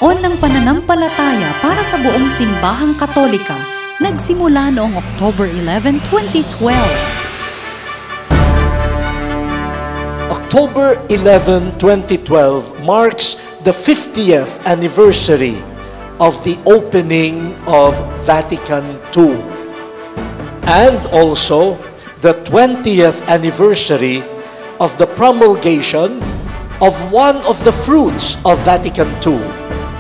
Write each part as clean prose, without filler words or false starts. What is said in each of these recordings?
Taon ng pananampalataya para sa buong simbahang Katolika, nagsimula noong October 11, 2012. October 11, 2012 marks the 50th anniversary of the opening of Vatican II and also the 20th anniversary of the promulgation of one of the fruits of Vatican II,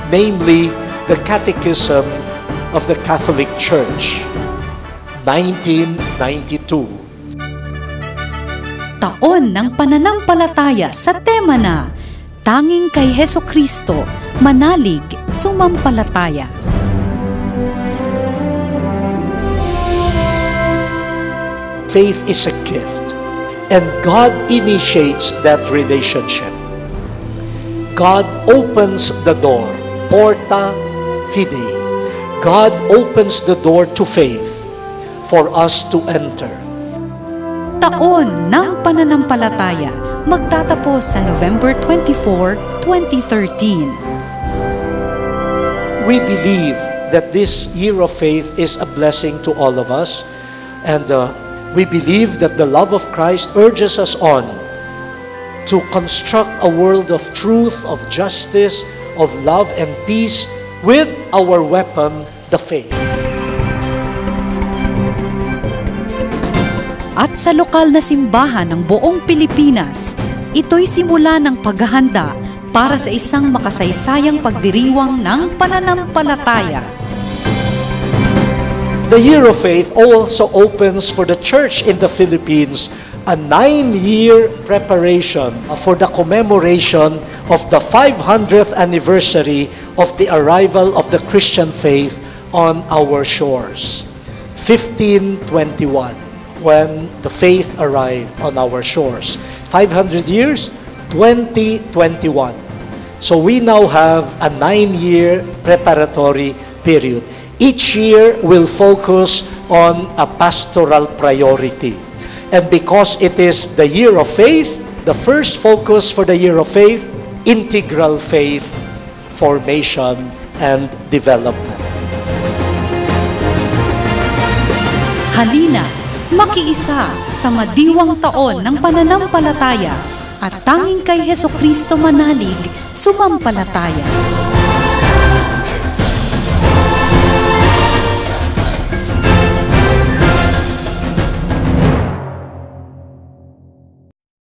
namely the Catechism of the Catholic Church, 1992. Taon ng pananampalataya sa tema na Tanging kay Hesukristo, manalig, sumampalataya. Faith is a gift, and God initiates that relationship. God opens the door, porta fidei. God opens the door to faith for us to enter. Taon ng pananampalataya, magtatapos sa November 24, 2013. We believe that this year of faith is a blessing to all of us, and we believe that the love of Christ urges us on to construct a world of truth, of justice, of love and peace with our weapon, the faith. At sa lokal na simbahan ng buong Pilipinas, ito'y simula ng paghahanda para sa isang makasaysayang pagdiriwang ng pananampalataya. The Year of Faith also opens for the Church in the Philippines a 9-year preparation for the commemoration of the 500th anniversary of the arrival of the Christian faith on our shores. 1521, when the faith arrived on our shores. 500 years, 2021. So we now have a 9-year preparatory period. Each year will focus on a pastoral priority. And because it is the Year of Faith, the first focus for the Year of Faith, integral faith formation and development. Halina, makiisa sa madiwang taon ng pananampalataya at tanging kay Hesukristo manalig, sumampalataya.